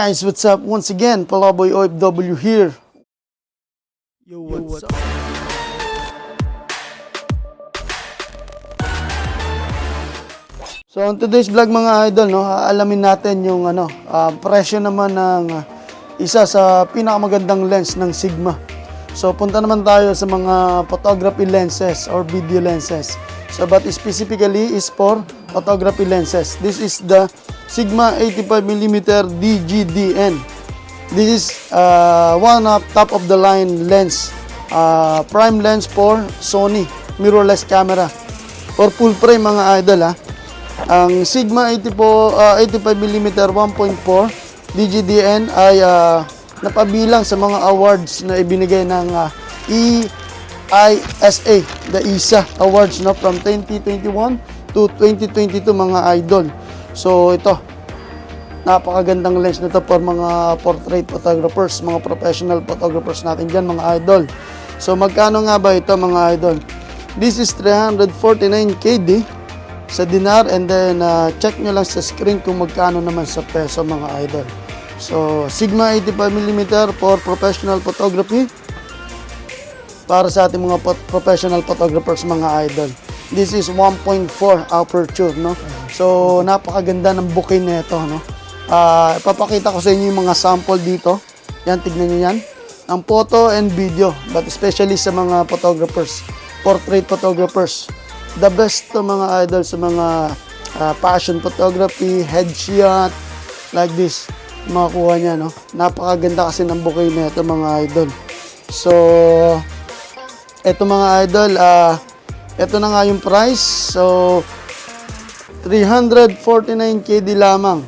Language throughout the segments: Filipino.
Guys, what's up? Once again, Palaboy OFW here. Yo, what's up? So, on today's vlog mga idol, no, alamin natin yung presyo naman ng isa sa pinakamagandang lens ng Sigma. So, punta naman tayo sa mga photography lenses or video lenses. So, but specifically is for photography lenses. This is the Sigma 85mm DGDN. This is one of top of the line lens, prime lens for Sony mirrorless camera or full frame mga idol ha. Ang Sigma 85mm 1.4 DGDN ay napabilang sa mga awards na ibinigay ng EISA, the ISA awards no, from 2021 to 2022 mga idol. So ito, napakagandang lens nito for mga portrait photographers, mga professional photographers natin dyan mga idol. So magkano nga ba ito mga idol? This is 349 KD sa dinar, and then check nyo lang sa screen kung magkano naman sa peso mga idol. So Sigma 85mm for professional photography para sa ating mga professional photographers mga idol. This is 1.4 aperture no. So napakaganda ng bouquet nito no. Ipapakita ko sa inyo yung mga sample dito. Yan, tignan niyo yan. Ang photo and video, but especially sa mga photographers, portrait photographers. The best to mga idol sa mga passion photography, headshot, like this. Makakuha niya no. Napakaganda kasi ng bouquet nito mga idol. So eto mga idol, eto na nga yung price. So 349 KD lamang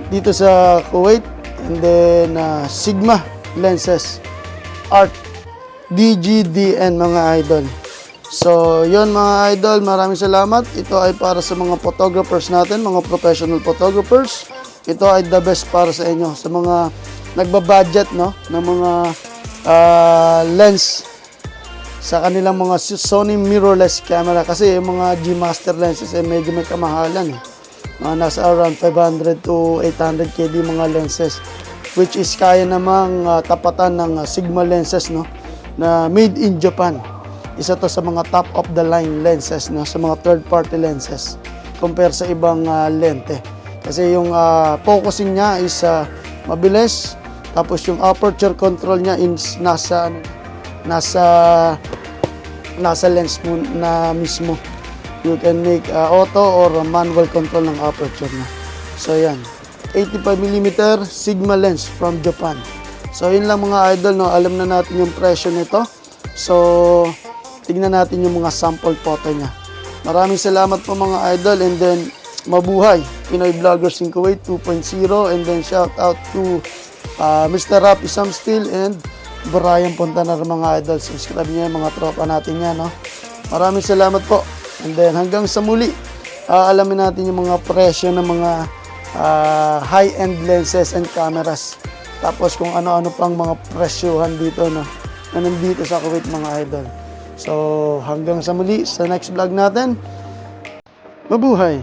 dito sa Kuwait, and then Sigma lenses Art DGDN mga idol. So yon mga idol, maraming salamat. Ito ay para sa mga photographers natin, mga professional photographers. Ito ay the best para sa inyo, sa mga nagbabudget no, ng mga lens sa kanilang mga Sony mirrorless camera, kasi yung mga G Master lenses ay medyo may kamahalan nasa around 500 to 800 KD mga lenses, which is kaya namang tapatan ng Sigma lenses no, na made in Japan. Isa to sa mga top of the line lenses no, sa mga third party lenses compare sa ibang lente, kasi yung focusing niya is mabilis, tapos yung aperture control niya is nasa lens mo na mismo. You can make auto or manual control ng aperture na. So yan, 85mm Sigma lens from Japan. So yun lang mga idol no, alam na natin yung presyo nito. So tignan natin yung mga sample photo niya. Maraming salamat po mga idol, and then mabuhay Pinoy Vloggers in Kuwait 2.0, and then shout out to Mr. Rafi Samstil and Brian Puntanar mga idol. Subscribe niyo yung mga tropa natin yan no. Maraming salamat po, and then hanggang sa muli, alamin natin yung mga presyo ng mga high-end lenses and cameras, tapos kung ano-ano pang mga presyohan dito no, na nandito sa Kuwait mga idol. So hanggang sa muli sa next vlog natin, mabuhay!